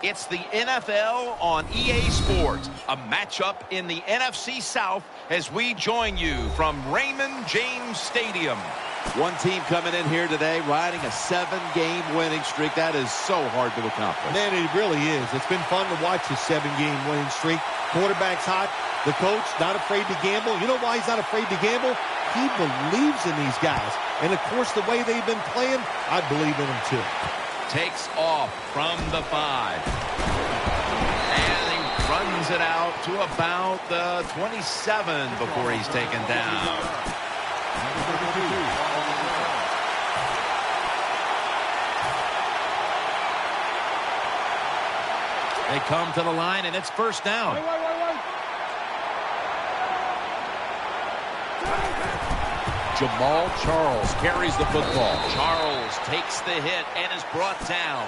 It's the NFL on EA Sports, a matchup in the NFC South as we join you from Raymond James Stadium. One team coming in here today riding a 7-game winning streak. That is so hard to accomplish. Man, it really is. It's been fun to watch this 7-game winning streak. Quarterback's hot. The coach not afraid to gamble. You know why he's not afraid to gamble? He believes in these guys. And, of course, the way they've been playing, I believe in them, too. Takes off from the 5. And he runs it out to about the 27 before he's taken down. They come to the line, and it's first down. Jamal Charles carries the football. Charles takes the hit and is brought down.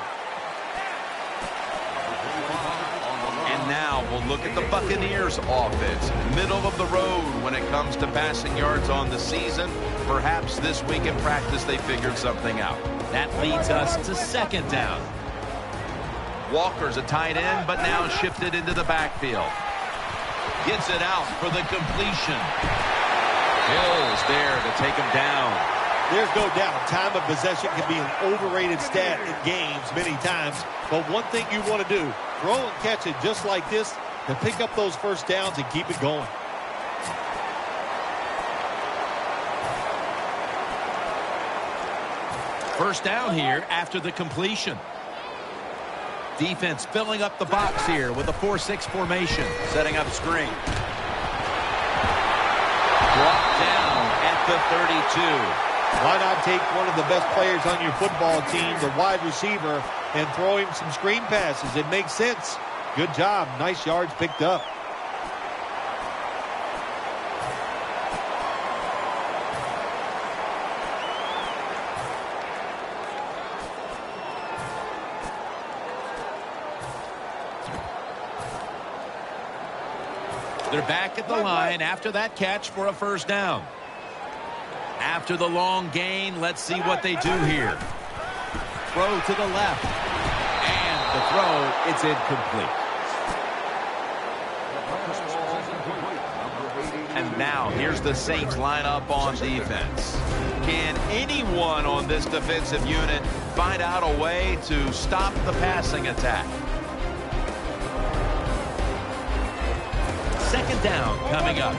And now we'll look at the Buccaneers offense. Middle of the road when it comes to passing yards on the season. Perhaps this week in practice they figured something out. That leads us to second down. Walker's a tight end, but now shifted into the backfield. Gets it out for the completion. Hill's there to take him down. There's no doubt time of possession can be an overrated stat in games many times. But one thing you want to do, throw and catch it just like this to pick up those first downs and keep it going. First down here after the completion. Defense filling up the box here with a 4-6 formation. Setting up screen. Brought down at the 32. Why not take one of the best players on your football team, the wide receiver, and throw him some screen passes? It makes sense. Good job. Nice yards picked up. They're back at the line after that catch for a first down. After the long gain, let's see what they do here. Throw to the left. And the throw, it's incomplete. And now here's the Saints lineup on defense. Can anyone on this defensive unit find out a way to stop the passing attack? Second down coming up.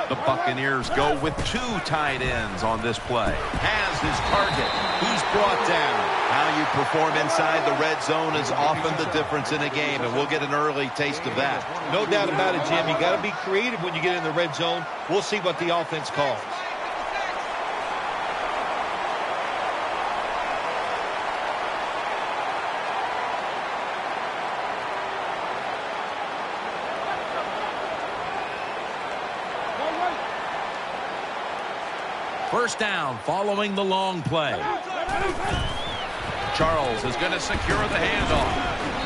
The Buccaneers go with 2 tight ends on this play. Has his target. He's brought down. How you perform inside the red zone is often the difference in a game, and we'll get an early taste of that. No doubt about it, Jim. You got to be creative when you get in the red zone. We'll see what the offense calls. First down following the long play. Charles is going to secure the handoff.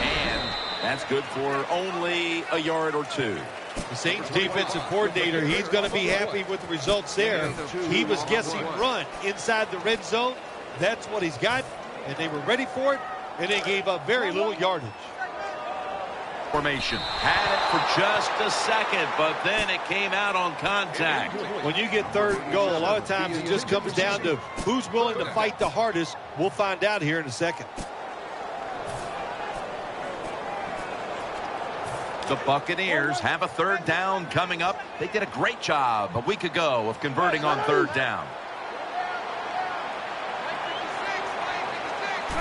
And that's good for only a yard or 2. The Saints defensive coordinator, he's going to be happy with the results there. He was guessing run inside the red zone. That's what he's got. And they were ready for it. And they gave up very little yardage. Formation. Had it for just a second, but then it came out on contact. When you get third and goal, a lot of times it just comes down to who's willing to fight the hardest. We'll find out here in a second. The Buccaneers have a third down coming up. They did a great job a week ago of converting on third down.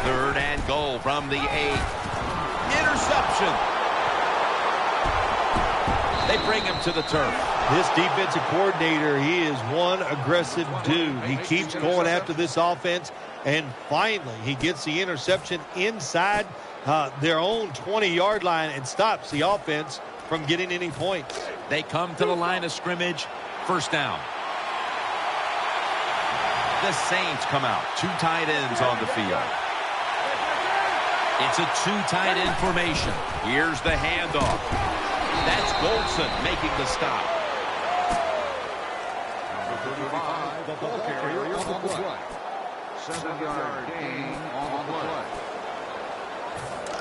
Third and goal from the 8. Interception. They bring him to the turf. This defensive coordinator, he is one aggressive dude. He keeps going after this offense, and finally he gets the interception inside their own 20-yard line and stops the offense from getting any points. They come to the line of scrimmage. First down. The Saints come out. 2 tight ends on the field. It's a 2 tight end formation. Here's the handoff. That's Goldson making the stop. The ball carrier on the play. 7-yard gain on the play.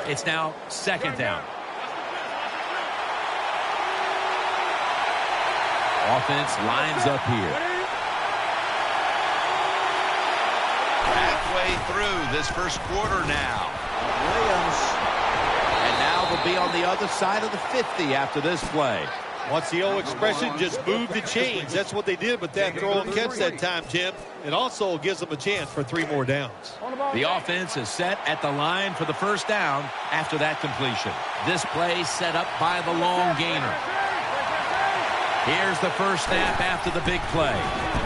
It's now second down. Offense lines up here. Halfway through this first quarter now. Williams. And now they'll be on the other side of the 50 after this play. What's the old expression? Just move the chains. That's what they did with that throw and catch that time, Jim. It also gives them a chance for 3 more downs. The offense is set at the line for the first down after that completion. This play set up by the long gainer. Here's the first snap after the big play.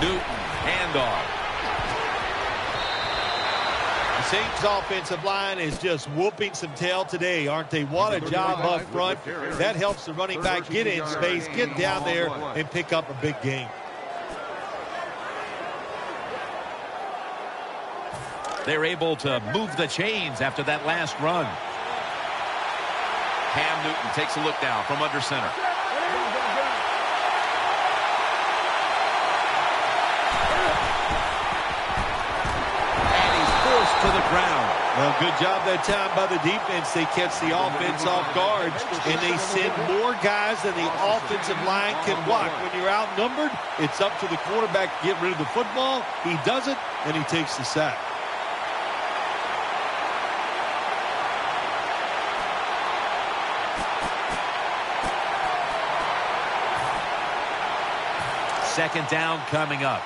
Newton, handoff. The Saints offensive line is just whooping some tail today, aren't they? What a job up front. That helps the running back get in space, get down there, and pick up a big gain. They're able to move the chains after that last run. Cam Newton takes a look now from under center. To the ground. Well, good job that time by the defense. They catch the offense off guard, and they send more guys than the offensive line can block. When you're outnumbered, it's up to the quarterback to get rid of the football. He does it, and he takes the sack. Second down coming up.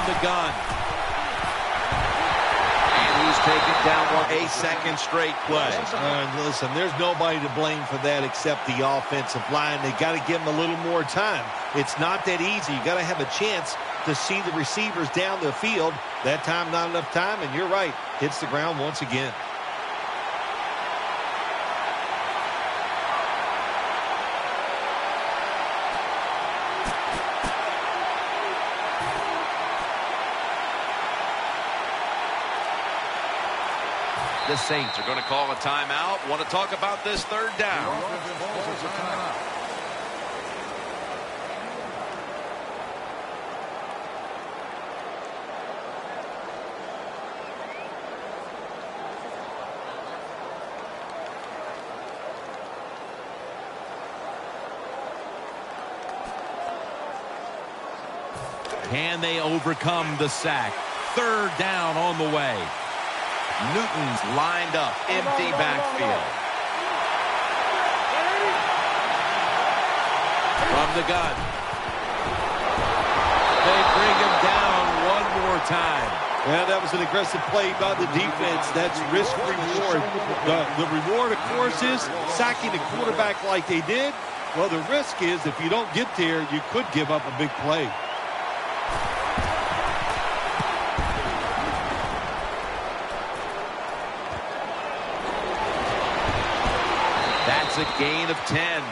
The gun. And he's taken down a second straight play. Listen, there's nobody to blame for that except the offensive line. They got to give them a little more time. It's not that easy. You got to have a chance to see the receivers down the field. That time, not enough time, and you're right. Hits the ground once again. The Saints are going to call a timeout. Want to talk about this third down. Can they overcome the sack? Third down on the way. Newton's lined up, empty backfield. From the gun. They bring him down one more time. Well, that was an aggressive play by the defense. That's risk-reward. The reward, of course, is sacking the quarterback like they did. Well, the risk is if you don't get there, you could give up a big play. That's a gain of 10.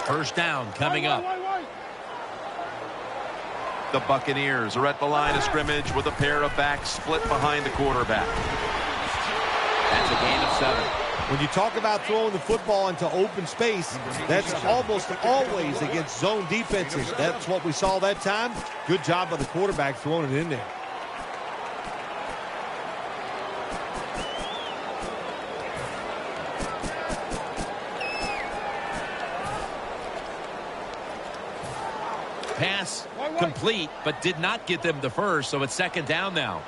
First down coming up. The Buccaneers are at the line of scrimmage with a pair of backs split behind the quarterback. That's a gain of 7. When you talk about throwing the football into open space, that's almost always against zone defenses. That's what we saw that time. Good job by the quarterback throwing it in there. Pass complete, but did not get them the first, so it's second down now.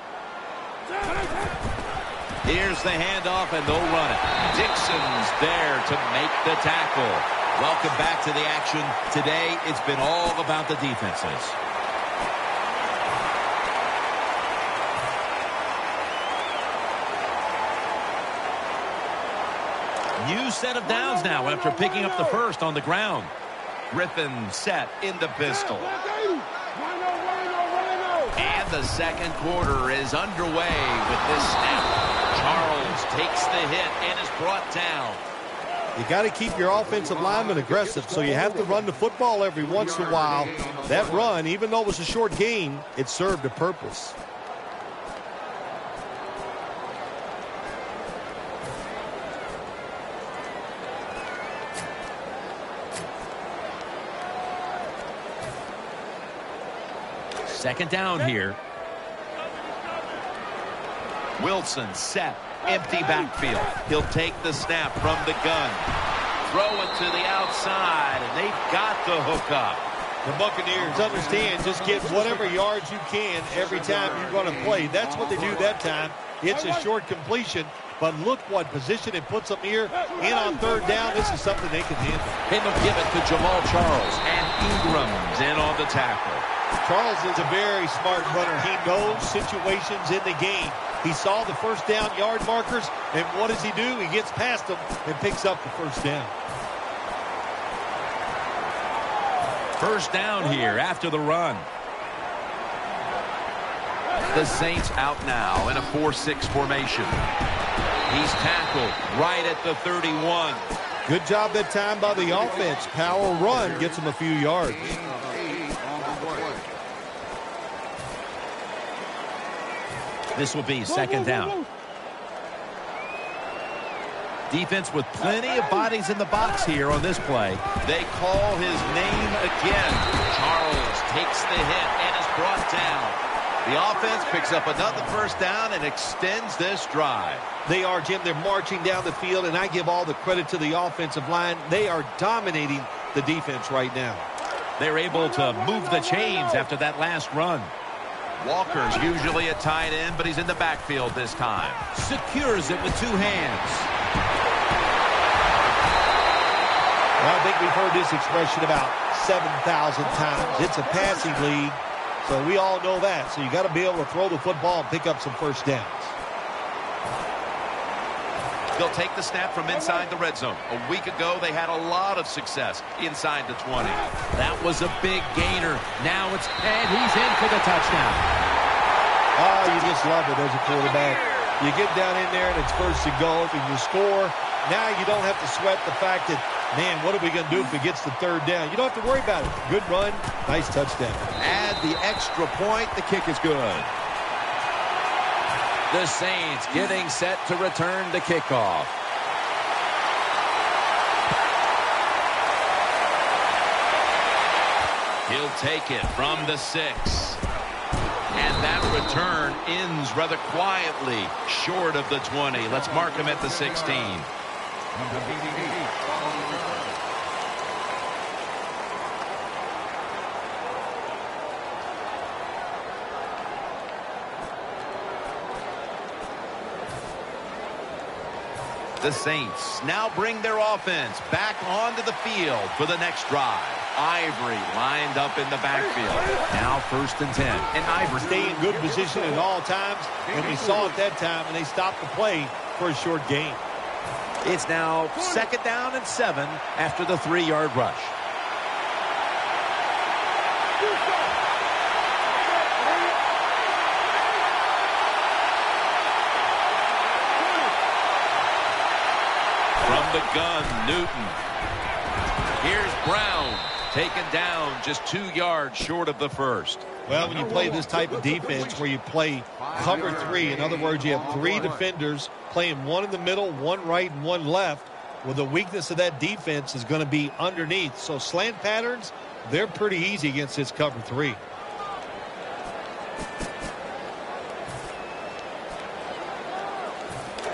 Here's the handoff, and they'll run it. Dixon's there to make the tackle. Welcome back to the action. Today, it's been all about the defenses. New set of downs now after picking up the first on the ground. Griffin set in the pistol. And the second quarter is underway with this snap. Charles takes the hit and is brought down. You got to keep your offensive lineman aggressive, so you have to run the football every once in a while. That run, even though it was a short gain, it served a purpose. Second down here. Wilson set. Empty backfield. He'll take the snap from the gun. Throw it to the outside, and they've got the hook up. The Buccaneers understand, just get whatever yards you can every time you're going to play. That's what they do that time. It's a short completion, but look what position it puts them here. In on third down, this is something they can handle. And they'll give it to Jamal Charles, and Ingram's in on the tackle. Charles is a very smart runner. He knows situations in the game. He saw the first down yard markers, and what does he do? He gets past them and picks up the first down. First down here after the run. The Saints out now in a 4-6 formation. He's tackled right at the 31. Good job that time by the offense. Power run gets him a few yards. This will be second down. Defense with plenty of bodies in the box here on this play. They call his name again. Charles takes the hit and is brought down. The offense picks up another first down and extends this drive. They are, Jim. They're marching down the field, and I give all the credit to the offensive line. They are dominating the defense right now. They're able to move the chains after that last run. Walker's usually at tight end, but he's in the backfield this time. Secures it with two hands. Well, I think we've heard this expression about 7,000 times. It's a passing league, so we all know that. So you got to be able to throw the football and pick up some first downs. They'll take the snap from inside the red zone. A week ago, they had a lot of success inside the 20. That was a big gainer. Now it's, and he's in for the touchdown. Oh, you just love it as a quarterback. You get down in there, and it's first and goal. If you score, now you don't have to sweat the fact that, man, what are we going to do if it gets the third down? You don't have to worry about it. Good run, nice touchdown. Add the extra point. The kick is good. The Saints getting set to return the kickoff. He'll take it from the 6. And that return ends rather quietly short of the 20. Let's mark him at the 16. The Saints now bring their offense back onto the field for the next drive. Ivory lined up in the backfield. Now 1st and 10. And Ivory stay in good position at all times. And we saw it that time, and they stopped the play for a short gain. It's now 2nd down and 7 after the 3-yard rush. The gun, Newton. Here's Brown, taken down just 2 yards short of the first. Well, when you play this type of defense where you play cover 3, in other words, you have 3 defenders playing one in the middle, one right, and one left, well, the weakness of that defense is going to be underneath. So slant patterns, they're pretty easy against this cover 3.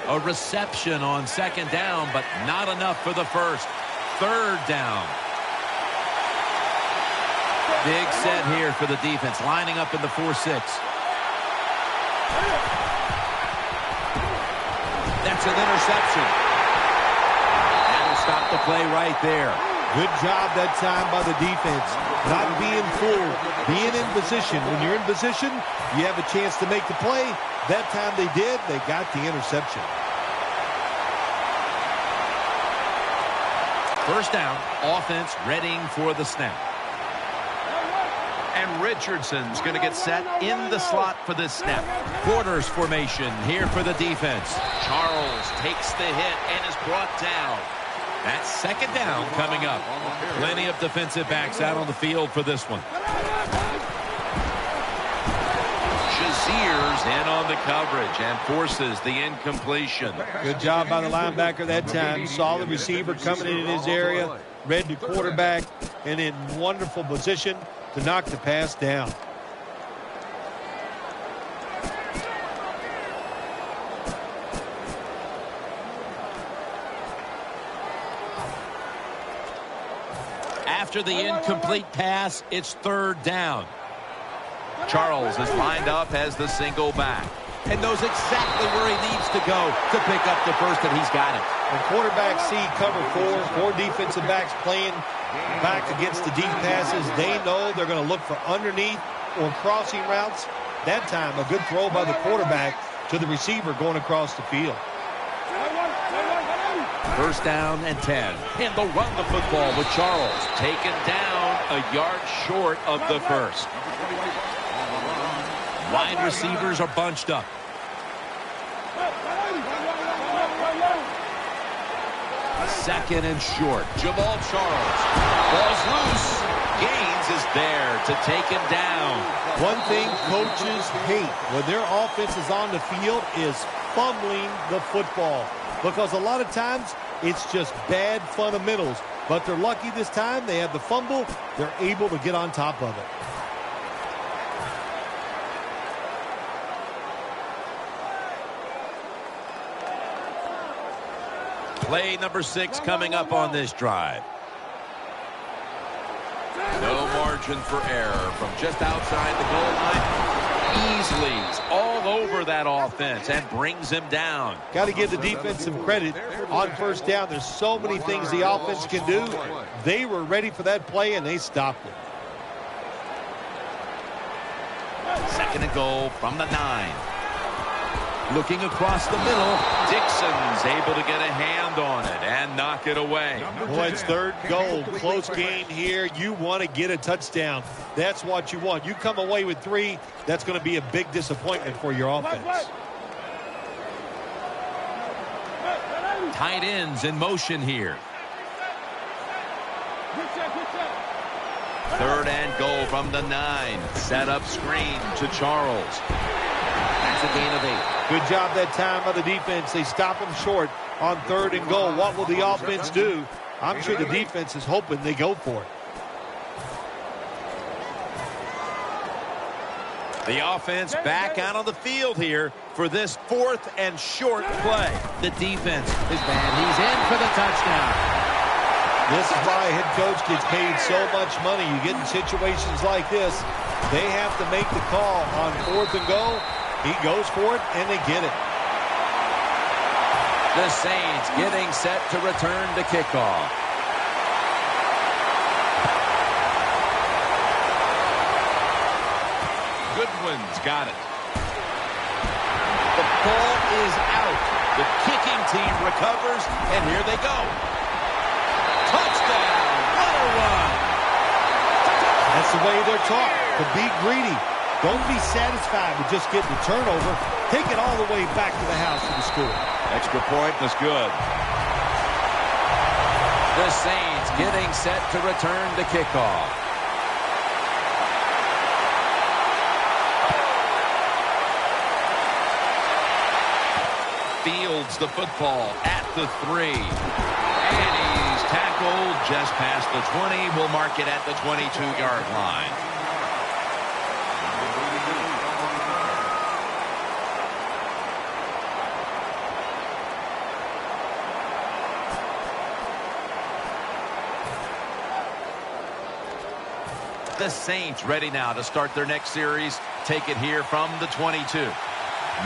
A reception on 2nd down, but not enough for the first. 3rd down. Big set here for the defense, lining up in the 4-6. That's an interception. And stop the play right there. Good job that time by the defense. Not being fooled, being in position. When you're in position, you have a chance to make the play. That time they did, they got the interception. First down, offense readying for the snap. And Richardson's going to get set in the slot for this snap. Quarters formation here for the defense. Charles takes the hit and is brought down. That's second down coming up. Plenty of defensive backs out on the field for this one. Shazier's in on the coverage and forces the incompletion. Good job by the linebacker that time. Saw the receiver coming in his area, read the quarterback, and in wonderful position to knock the pass down. After the incomplete pass, it's third down. Charles is lined up as the single back and knows exactly where he needs to go to pick up the first, and he's got it. When quarterbacks see cover four defensive backs playing back against the deep passes, they know they're going to look for underneath or crossing routes. That time, a good throw by the quarterback to the receiver going across the field. First down and 10. And they'll run the football with Charles. Taken down a yard short of the first. Wide receivers are bunched up. Second and short. Jamal Charles. Ball's loose. Gaines is there to take him down. One thing coaches hate when their offense is on the field is fumbling the football. Because a lot of times it's just bad fundamentals. But they're lucky this time. They have the fumble. They're able to get on top of it. Play number 6 coming up on this drive. No margin for error from just outside the goal line. Easily all over that offense and brings him down. Got to give the defense some credit on first down. There's so many things the offense can do. They were ready for that play, and they stopped it. Second and goal from the 9. Looking across the middle, Dixon's able to get a hand on it and knock it away. Boy, it's third goal. Close game here. You want to get a touchdown. That's what you want. You come away with 3, that's going to be a big disappointment for your offense. Tight ends in motion here. Third and goal from the 9. Set up screen to Charles. That's a gain of 8. Good job that time by the defense. They stop them short on third and goal. What will the offense do? I'm sure the defense is hoping they go for it. The offense back out on the field here for this 4th and short play. The defense is bad. He's in for the touchdown. This is why a head coach gets paid so much money. You get in situations like this, they have to make the call on 4th and goal. He goes for it, and they get it. The Saints getting set to return the kickoff. Goodwin's got it. The ball is out. The kicking team recovers, and here they go. Touchdown! What a run! That's the way they're taught, to be greedy. Don't be satisfied with just getting the turnover. Take it all the way back to the house for the score. Extra point was good. The Saints getting set to return the kickoff. Fields the football at the 3. And he's tackled just past the 20. We'll mark it at the 22-yard line. The Saints ready now to start their next series. Take it here from the 22.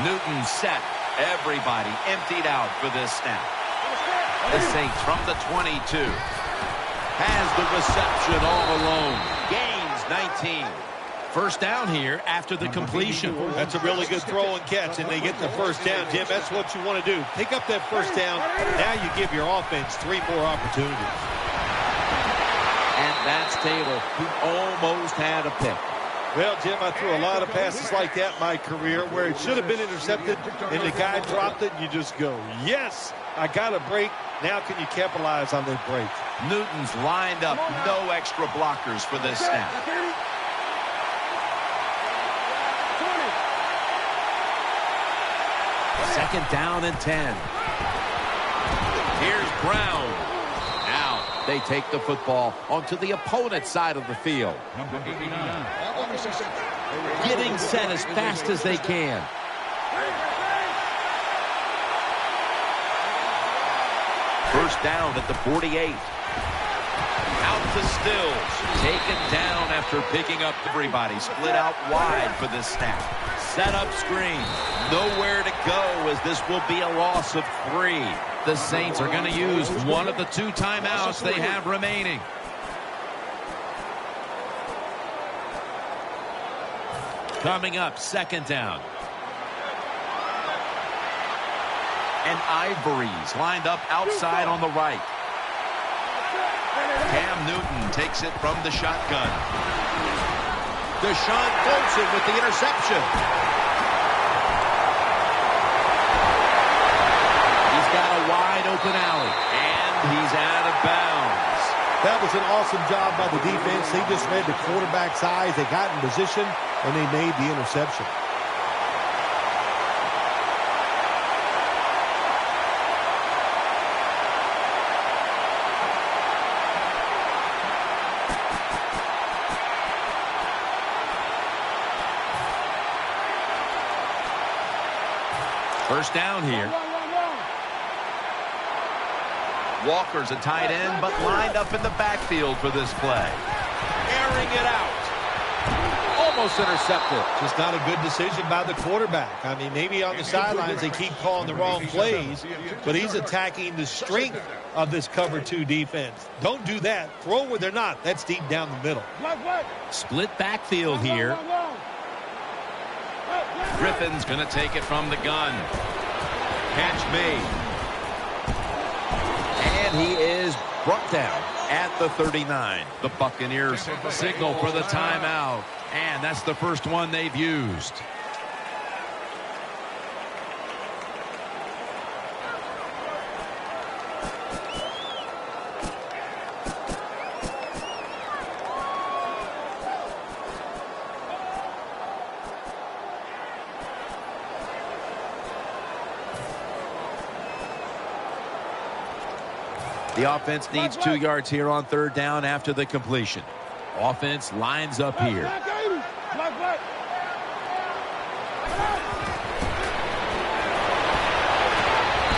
Newton set. Everybody emptied out for this snap. The Saints from the 22. Has the reception all alone. Gains 19. First down here after the completion. That's a really good throw and catch, and they get the first down, Jim. That's what you want to do. Pick up that first down. Now you give your offense 3 more opportunities. And that's Taylor, who almost had a pick. Well, Jim, I threw a lot of passes like that in my career where it should have been intercepted, and the guy dropped it, and you just go, yes, I got a break. Now can you capitalize on that break? Newton's lined up. No extra blockers for this snap. Second down and 10. Here's Brown. Now they take the football onto the opponent's side of the field. Getting set as fast as they can. First down at the 48. Out to Stills. Taken down after picking up everybody. Split out wide for this snap. Set up screen. Nowhere to go as this will be a loss of 3. The Saints are going to use one of the 2 timeouts they have remaining. Coming up, second down. And Ivory's lined up outside on the right. Cam Newton takes it from the shotgun. Deshaun Fulton with the interception. He's got a wide open alley, and he's out of bounds. That was an awesome job by the defense. They just read the quarterback's eyes. They got in position, and they made the interception. First down here. Walker's a tight end, but lined up in the backfield for this play. Airing it out. Almost intercepted. Just not a good decision by the quarterback. I mean, maybe on the sidelines they keep calling the wrong plays, but he's attacking the strength of this cover 2 defense. Don't do that. Throw where they're not. That's deep down the middle. Split backfield here. Griffin's going to take it from the gun. Catch made. And he is brought down at the 39. The Buccaneers signal for the timeout. And that's the first one they've used. The offense needs 2 yards here on third down after the completion. Offense lines up here.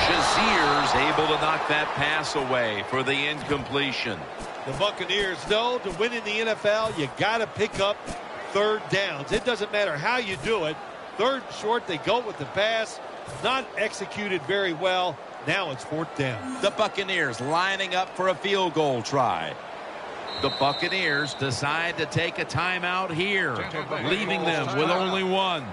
Shazier's able to knock that pass away for the incompletion. The Buccaneers know to win in the NFL, you got to pick up third downs. It doesn't matter how you do it. Third and short, they go with the pass. Not executed very well. Now it's fourth down. The Buccaneers lining up for a field goal try. The Buccaneers decide to take a timeout here, leaving them with only 1.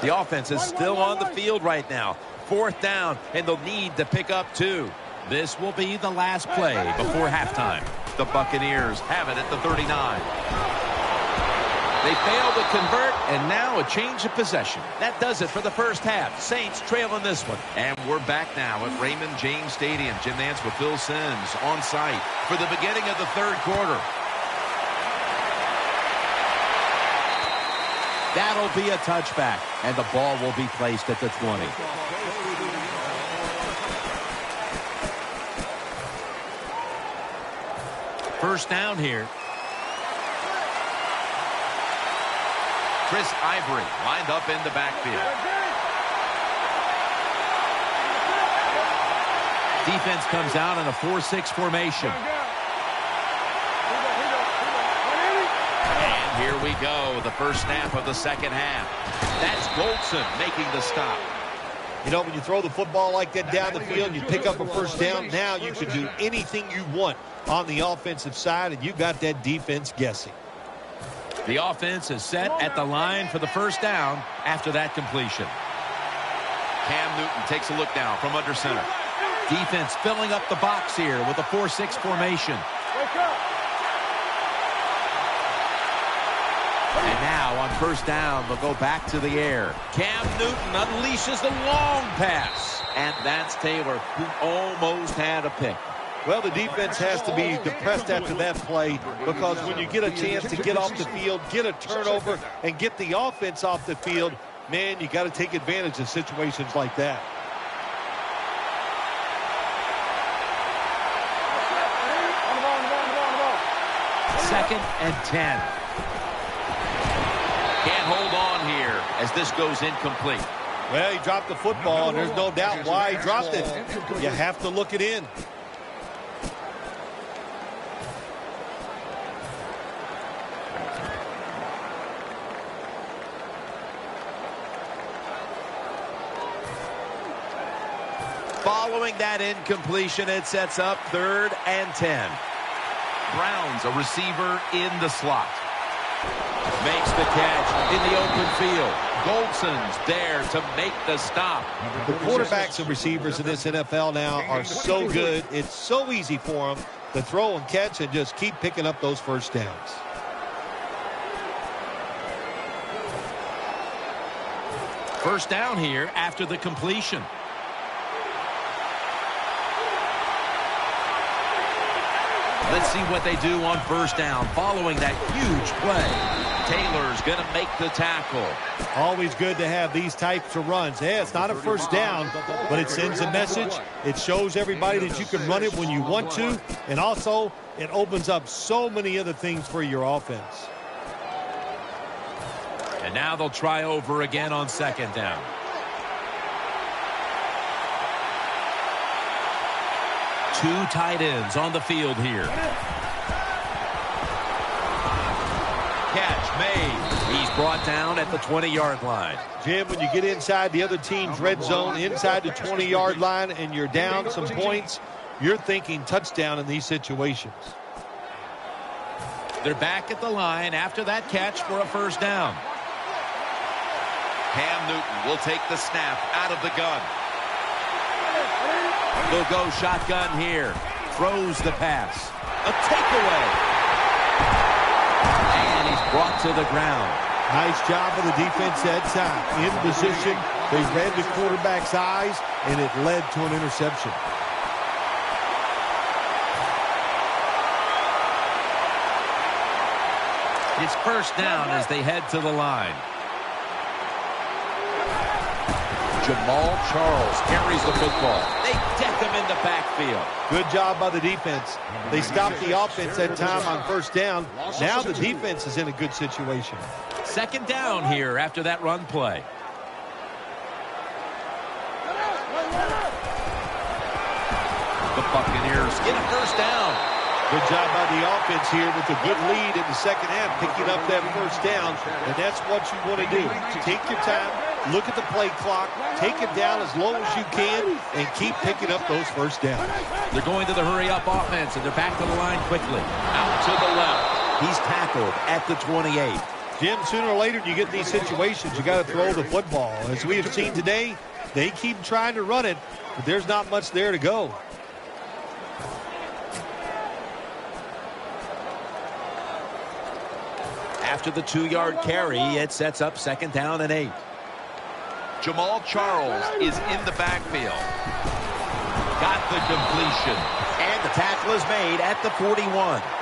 The offense is still on the field right now. Fourth down, and they'll need to pick up 2. This will be the last play before halftime. The Buccaneers have it at the 39. They fail to convert, and now a change of possession. That does it for the first half. Saints trailing this one. And we're back now at Raymond James Stadium. Jim Nantz with Phil Simms on site for the beginning of the third quarter. That'll be a touchback, and the ball will be placed at the 20. First down here. Chris Ivory lined up in the backfield. Defense comes out in a 4-6 formation. Here we go, the first snap of the second half. That's Goldson making the stop. You know, when you throw the football like that down the field, you pick up a first down. Now you can do anything you want on the offensive side, and you got that defense guessing. The offense is set at the line for the first down after that completion. Cam Newton takes a look now from under center. Defense filling up the box here with a 4-6 formation. And now on first down, they'll go back to the air. Cam Newton unleashes the long pass. And that's Taylor, who almost had a pick. Well, the defense has to be depressed after that play, because when you get a chance to get off the field, get a turnover, and get the offense off the field, man, you got to take advantage of situations like that. Second and 10. Can't hold on here as this goes incomplete. Well, he dropped the football, and there's no doubt why he dropped it. You have to look it in. Following that incompletion, it sets up 3rd and 10. Brown's a receiver in the slot. Makes the catch in the open field. Goldson's there to make the stop. The quarterbacks and receivers in this NFL now are so good. It's so easy for them to throw and catch and just keep picking up those first downs. First down here after the completion. Let's see what they do on first down following that huge play. Taylor's going to make the tackle. Always good to have these types of runs. Yeah, it's not a first down, but it sends a message. It shows everybody that you can run it when you want to, and also it opens up so many other things for your offense. And now they'll try over again on second down. Two tight ends on the field here. Catch made. He's brought down at the 20-yard line. Jim, when you get inside the other team's red zone, inside the 20-yard line, and you're down some points, you're thinking touchdown in these situations. They're back at the line after that catch for a first down. Cam Newton will take the snap out of the gun. They'll go shotgun here. Throws the pass. A takeaway. And he's brought to the ground. Nice job of the defense that time. In position, they read the quarterback's eyes, and it led to an interception. It's first down as they head to the line. Jamal Charles carries the football. They deck him in the backfield. Good job by the defense. They stopped the offense that time on first down. Now the defense is in a good situation. Second down here after that run play. The Buccaneers get a first down. Good job by the offense here with a good lead in the second half, picking up that first down, and that's what you want to do. Take your time, look at the play clock, take it down as low as you can, and keep picking up those first downs. They're going to the hurry-up offense, and they're back to the line quickly. Out to the left. He's tackled at the 28. Jim, sooner or later you get in these situations, you got to throw the football. As we have seen today, they keep trying to run it, but there's not much there to go. After the 2-yard carry, it sets up second down and 8. Jamal Charles is in the backfield. Got the completion. And the tackle is made at the 41.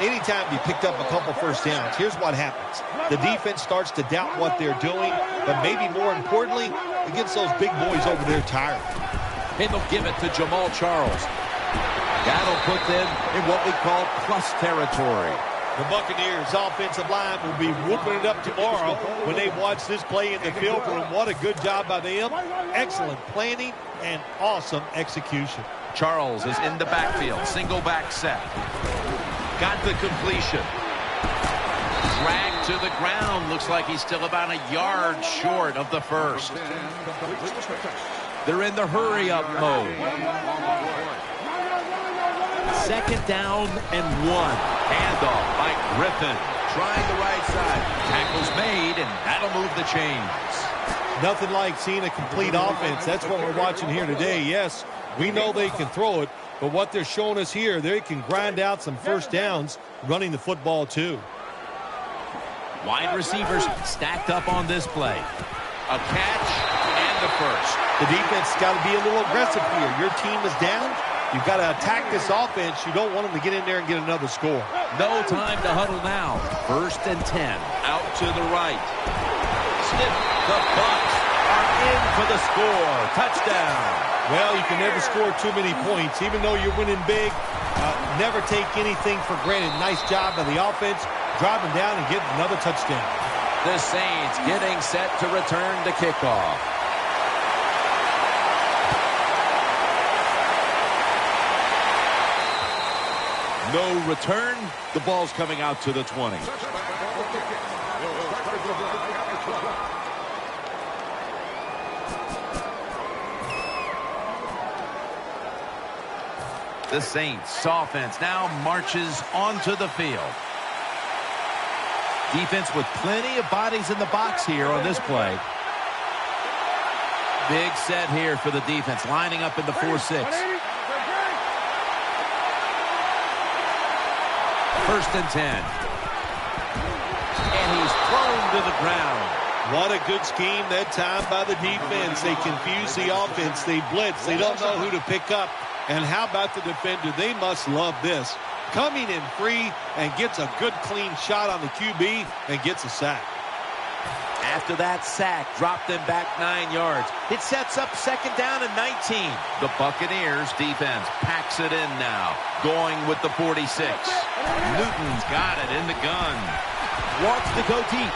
Anytime you picked up a couple first downs, here's what happens. The defense starts to doubt what they're doing, but maybe more importantly, it gets those big boys over there tired. And they'll give it to Jamal Charles. That'll put them in what we call plus territory. The Buccaneers offensive line will be whooping it up tomorrow when they watch this play in the film room. What a good job by them. Excellent planning and awesome execution. Charles is in the backfield. Single back set. Got the completion. Dragged to the ground. Looks like he's still about a yard short of the first. They're in the hurry-up mode. Second down and 1. Handoff by Griffin. Trying the right side. Tackle's made, and that'll move the chains. Nothing like seeing a complete offense. That's what we're watching here today. Yes, we know they can throw it, but what they're showing us here, they can grind out some first downs running the football too. Wide receivers stacked up on this play. A catch and the first. The defense has got to be a little aggressive here. Your team is down. You've got to attack this offense. You don't want them to get in there and get another score. No time to huddle now. 1st and 10. Out to the right. Snip. The Bucs are in for the score. Touchdown. Well, you can never score too many points. Even though you're winning big, never take anything for granted. Nice job by the offense, driving down and getting another touchdown. The Saints getting set to return to kickoff. No return. The ball's coming out to the 20. The Saints offense now marches onto the field. Defense with plenty of bodies in the box here on this play. Big set here for the defense, lining up in the 4-6. 1st and 10. And he's thrown to the ground. What a good scheme that time by the defense. They confuse the offense. They blitz. They don't know who to pick up. And how about the defender? They must love this. Coming in free and gets a good clean shot on the QB and gets a sack. After that sack, dropped them back 9 yards. It sets up 2nd down and 19. The Buccaneers defense packs it in now, going with the 46. Newton's got it in the gun. Wants to go deep.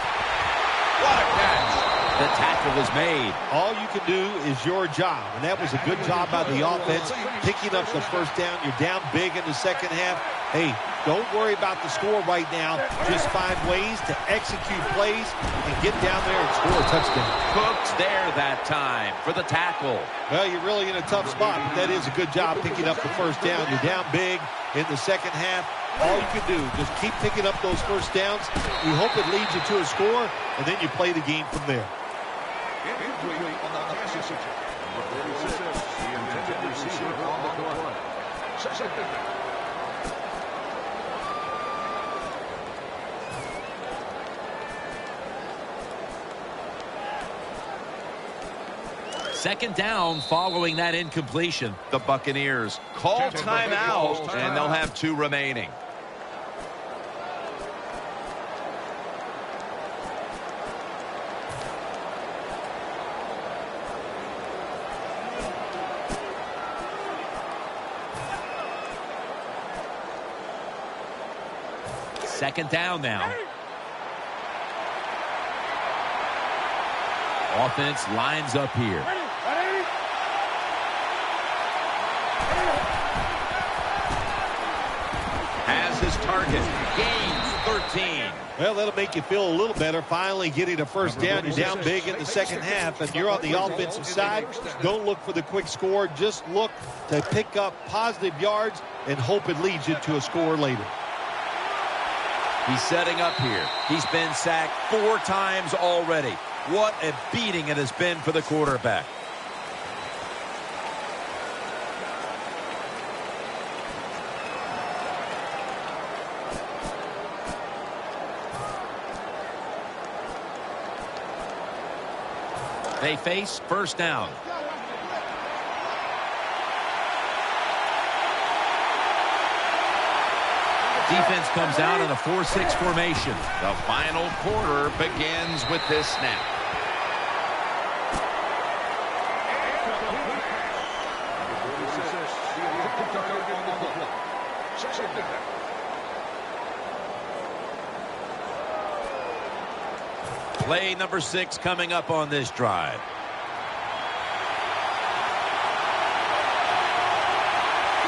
What a catch. The tackle was made. All you can do is your job, and that was a good job by the offense, picking up the first down. You're down big in the second half. Hey, don't worry about the score right now. Just find ways to execute plays and get down there and score a touchdown. Cooks there that time for the tackle. Well, you're really in a tough spot, but that is a good job picking up the first down. You're down big in the second half. All you can do, just keep picking up those first downs. You hope it leads you to a score, and then you play the game from there. Second down following that incompletion. The Buccaneers call timeout, and they'll have 2 remaining. Second down now. Offense lines up here. Has his target. Gains 13. Well, that'll make you feel a little better. Finally getting a first down. You're down big in the second half, and you're on the offensive side. Don't look for the quick score. Just look to pick up positive yards and hope it leads you to a score later. He's setting up here. He's been sacked 4 times already. What a beating it has been for the quarterback. They face first down. Defense comes out in a 4-6 formation. The final quarter begins with this snap. Play number 6 coming up on this drive.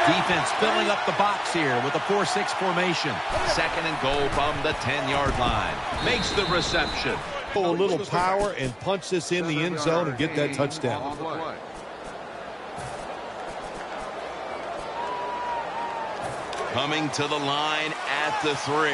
Defense filling up the box here with a 4-6 formation. Second and goal from the 10-yard line. Makes the reception. A little power and punch this in the end zone and get that touchdown. Coming to the line at the 3.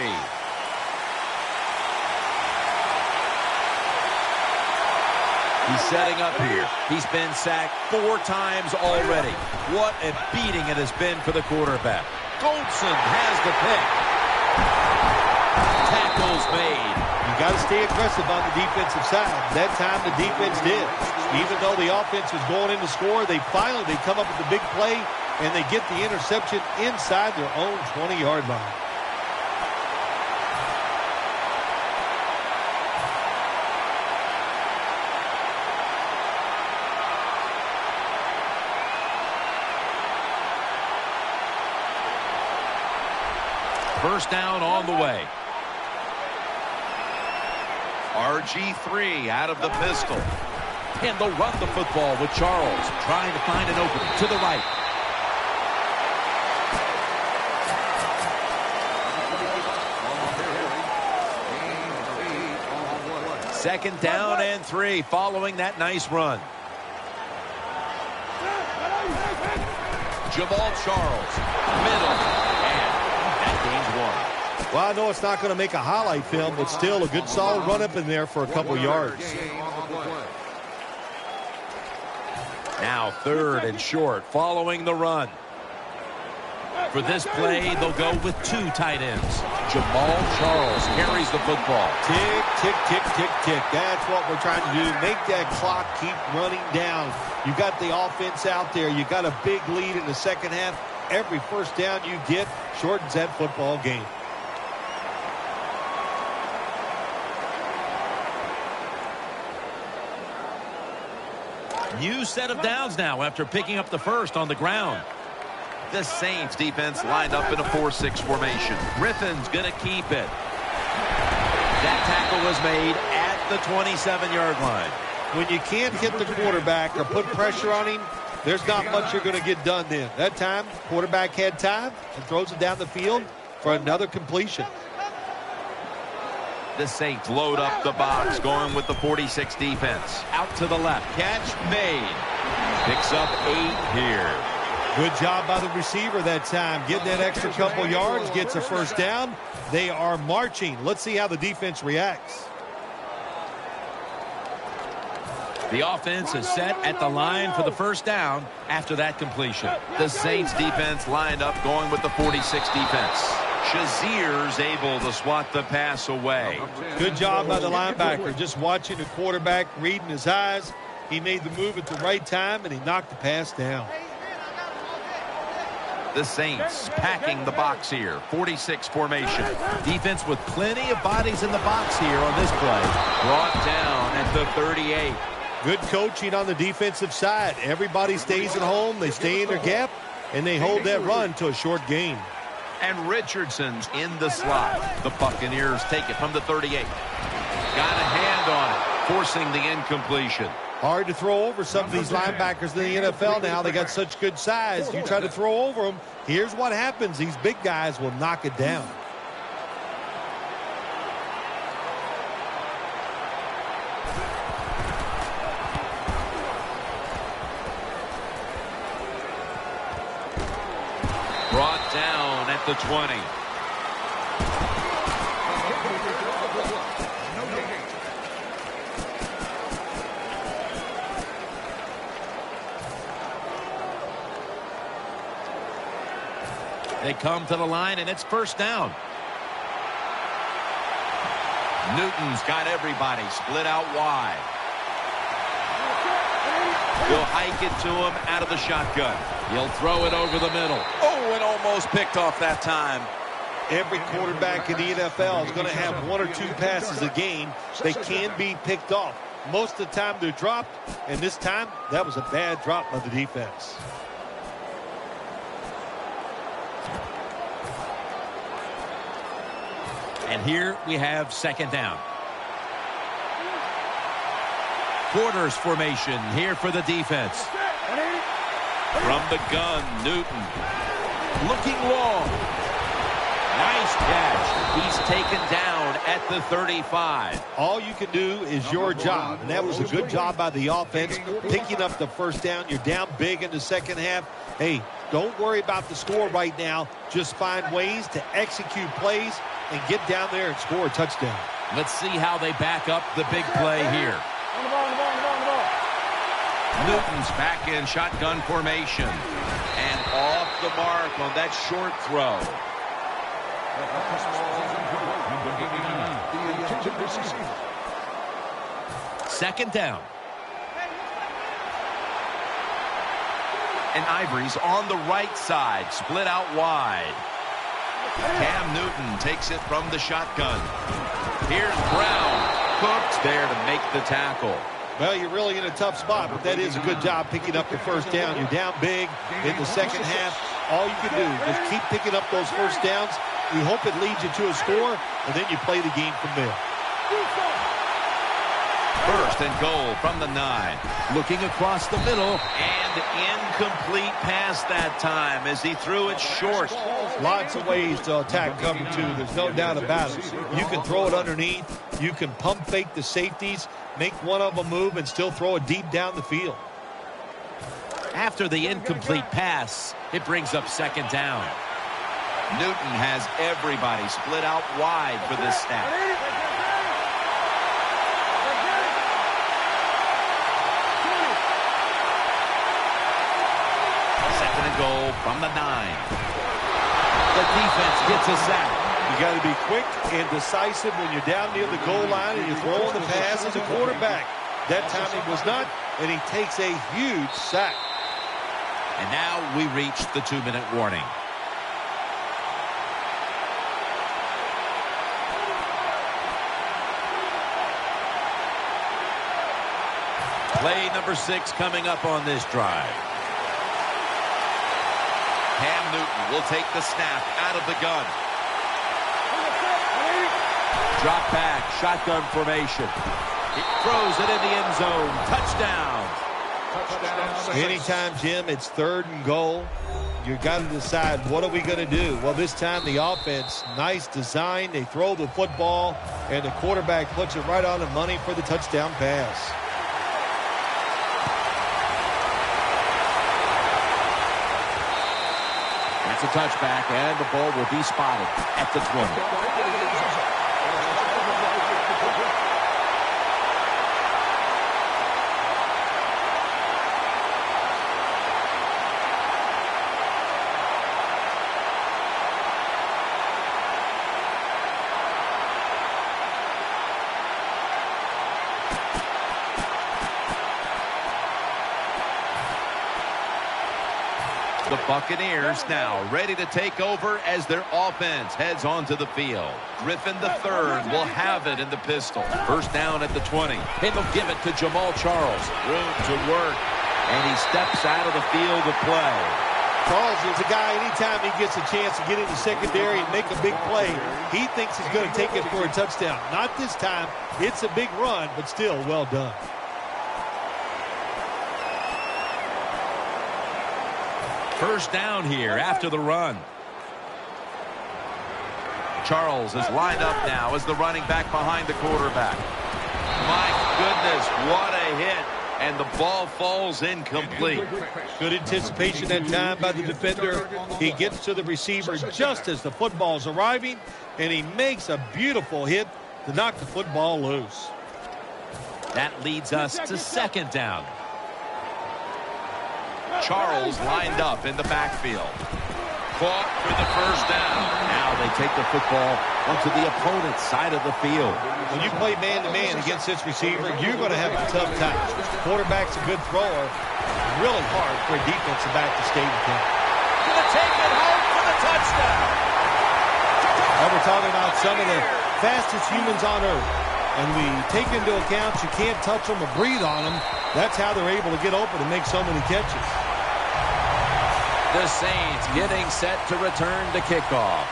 He's setting up here. He's been sacked 4 times already. What a beating it has been for the quarterback. Goldson has the pick. Tackles made. You got to stay aggressive on the defensive side. That time the defense did. Even though the offense was going in to score, they come up with the big play, and they get the interception inside their own 20-yard line. First down on the way. RG3 out of the pistol. And they'll run the football with Charles, trying to find an opening to the right. Second down and 3 following that nice run. Jamal Charles, middle, and that gains 1. Well, I know it's not going to make a highlight film, but still a good solid run up in there for a couple yards. Now 3rd and short following the run. For this play, they'll go with 2 tight ends. Jamal Charles carries the football. Tick, tick, tick, tick, tick. That's what we're trying to do. Make that clock keep running down. You got the offense out there. You got a big lead in the second half. Every first down you get shortens that football game. New set of downs now after picking up the first on the ground. The Saints defense lined up in a 4-6 formation. Griffin's going to keep it. That tackle was made at the 27-yard line. When you can't hit the quarterback or put pressure on him, there's not much you're going to get done then. That time, quarterback had time and throws it down the field for another completion. The Saints load up the box, going with the 46 defense. Out to the left. Catch made. Picks up 8 here. Good job by the receiver that time. Getting that extra couple yards, gets a first down. They are marching. Let's see how the defense reacts. The offense is set at the line for the first down after that completion. The Saints defense lined up, going with the 46 defense. Shazier's able to swat the pass away. Good job by the linebacker. Just watching the quarterback, reading his eyes. He made the move at the right time, and he knocked the pass down. The Saints packing the box here. 46 formation. Defense with plenty of bodies in the box here on this play. Brought down at the 38. Good coaching on the defensive side. Everybody stays at home. They stay in their gap, and they hold that run to a short gain. And Richardson's in the slot. The Buccaneers take it from the 38. Got a hand on it, forcing the incompletion. Hard to throw over some of these linebackers in the NFL now. They got such good size. You try to throw over them, here's what happens. These big guys will knock it down. Brought down at the 20. They come to the line, and it's first down. Newton's got everybody split out wide. He'll hike it to him out of the shotgun. He'll throw it over the middle. Oh, and almost picked off that time. Every quarterback in the NFL is going to have 1 or 2 passes a game. They can be picked off. Most of the time they're dropped, and this time that was a bad drop by the defense. And here we have second down. Quarters formation here for the defense. From the gun, Newton. looking long. Nice catch. He's taken down at the 35. All you can do is your job, and that was a good job by the offense, picking up the first down. You're down big in the second half. Hey, don't worry about the score right now. Just find ways to execute plays and get down there and score a touchdown. Let's see how they back up the big play here. Newton's back in shotgun formation. And off the mark on that short throw. Second down. And Ivory's on the right side, split out wide. Cam Newton takes it from the shotgun. Here's Brown. Cooks there to make the tackle. Well, you're really in a tough spot, but that is a good job picking up the first down. You're down big in the second half. All you can do is keep picking up those first downs. You hope it leads you to a score, and then you play the game from there. First and goal from the 9. Looking across the middle. And incomplete pass that time as he threw it short. Lots of ways to attack cover 2. There's no doubt about it. You can throw it underneath. You can pump fake the safeties, make one of them move, and still throw it deep down the field. After the incomplete pass, it brings up second down. Newton has everybody split out wide for this snap. Second and goal from the 9. The defense gets a sack. You got to be quick and decisive when you're down near the goal line and you're throwing the pass as a quarterback. That time he was not, and he takes a huge sack. And now we reach the 2-minute warning. Play number 6 coming up on this drive. Cam Newton will take the snap out of the gun. Drop back, shotgun formation. He throws it in the end zone. Touchdown. Anytime, Jim, it's third and goal, you got to decide, what are we going to do? Well, this time the offense, nice design. They throw the football, and the quarterback puts it right on the money for the touchdown pass. That's a touchback, and the ball will be spotted at the 20. The Buccaneers now ready to take over as their offense heads onto the field. Griffin III will have it in the pistol. First down at the 20. And they'll give it to Jamal Charles. Room to work. And he steps out of the field to play. Charles is a guy, anytime he gets a chance to get in the secondary and make a big play, he thinks he's going to take it for a touchdown. Not this time. It's a big run, but still well done. First down here after the run. Charles is lined up now as the running back behind the quarterback. My goodness, what a hit. And the ball falls incomplete. Good anticipation that time by the defender. He gets to the receiver just as the football's arriving, and he makes a beautiful hit to knock the football loose. That leads us to second down. Charles lined up in the backfield. Caught for the first down. Now they take the football onto the opponent's side of the field. When you play man-to-man against this receiver, you're going to have a tough time. Quarterback's a good thrower. Really hard for a defensive back to stay with him. Gonna take it home for the touchdown. Now we're talking about some of the fastest humans on earth. And we take into account you can't touch them or breathe on them. That's how they're able to get open and make so many catches. The Saints getting set to return to kickoff.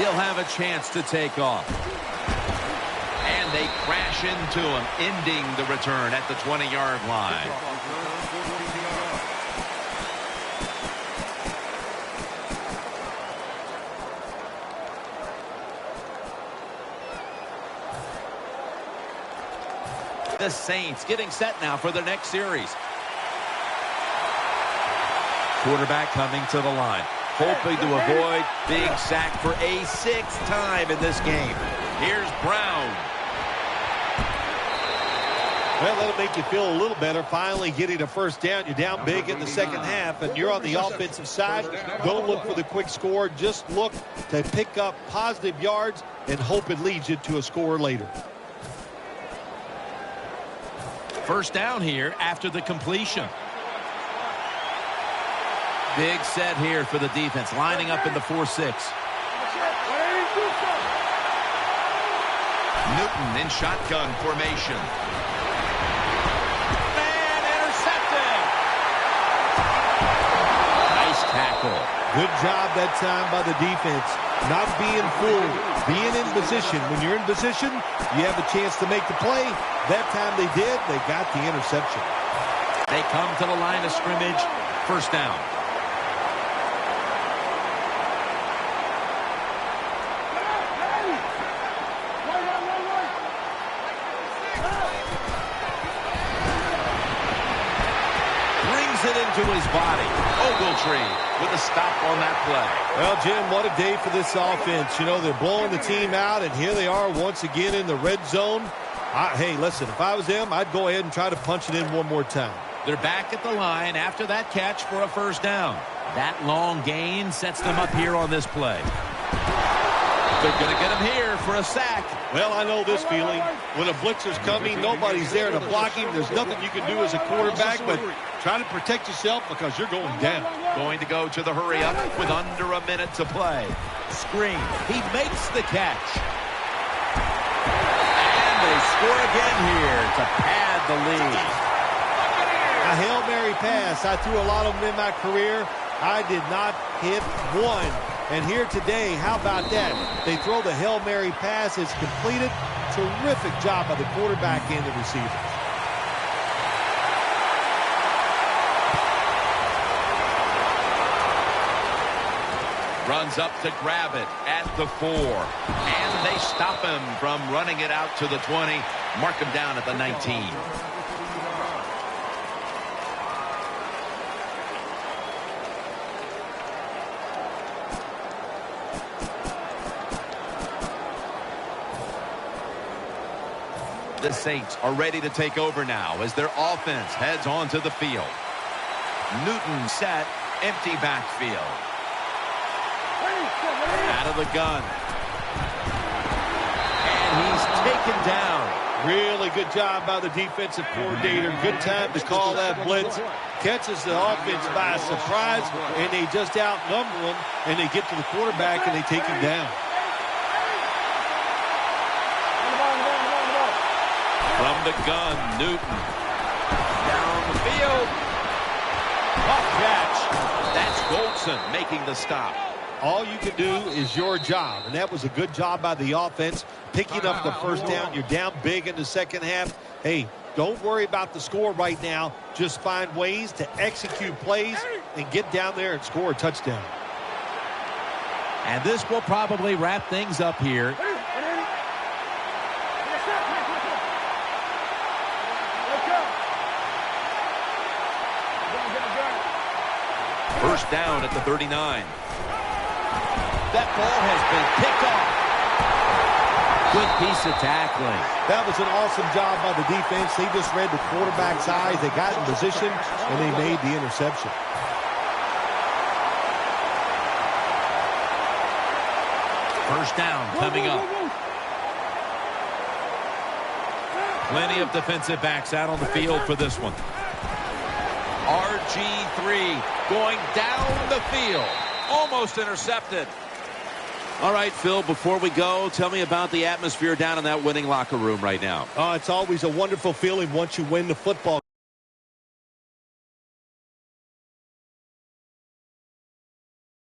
He'll have a chance to take off. And they crash into him, ending the return at the 20-yard line. The Saints getting set now for their next series. Quarterback coming to the line, hoping to avoid being sacked for a 6th time in this game. Here's Brown. Well, that'll make you feel a little better. Finally getting a first down. You're down big in the second half, and you're on the offensive side. Don't look for the quick score. Just look to pick up positive yards and hope it leads you to a score later. First down here after the completion. Big set here for the defense, lining up in the 4-6. Newton in shotgun formation. Man, intercepted! Nice tackle. Good job that time by the defense. Not being fooled, being in position. When you're in position, you have a chance to make the play. That time they did. They got the interception. They come to the line of scrimmage. First down. Brings it into his body. Ogletree with a stop on that play. Well, Jim, what a day for this offense. You know, they're blowing the team out, and here they are once again in the red zone. Hey, listen, if I was them, I'd go ahead and try to punch it in one more time. They're back at the line after that catch for a first down. That long gain sets them up here on this play. They're going to get him here for a sack. Well, I know this feeling. When a blitzer's coming, nobody's there to block him. There's nothing you can do as a quarterback, but try to protect yourself because you're going down. Going to go to the hurry-up with under a minute to play. Screen. He makes the catch. And they score again here to pad the lead. A Hail Mary pass. I threw a lot of them in my career. I did not hit one. And here today, how about that? They throw the Hail Mary pass. It's completed. Terrific job by the quarterback and the receiver. Runs up to grab it at the 4. And they stop him from running it out to the 20. Mark him down at the 19. The Saints are ready to take over now as their offense heads onto the field. Newton set, empty backfield. Out of the gun. And he's taken down. Really good job by the defensive coordinator. Good time to call that blitz. Catches the offense by surprise, and they just outnumber him, and they get to the quarterback, and they take him down. From the gun, Newton. Down the field. Tough catch. That's Goldson making the stop. All you can do is your job, and that was a good job by the offense, picking up the first down. You're down big in the second half. Hey, don't worry about the score right now. Just find ways to execute plays and get down there and score a touchdown. And this will probably wrap things up here. First down at the 39. That ball has been picked off. Good piece of tackling. That was an awesome job by the defense. They just read the quarterback's eyes. They got in position, and they made the interception. First down coming up. Plenty of defensive backs out on the field for this one. RG3 going down the field. Almost intercepted. All right, Phil, before we go, tell me about the atmosphere down in that winning locker room right now. It's always a wonderful feeling once you win the football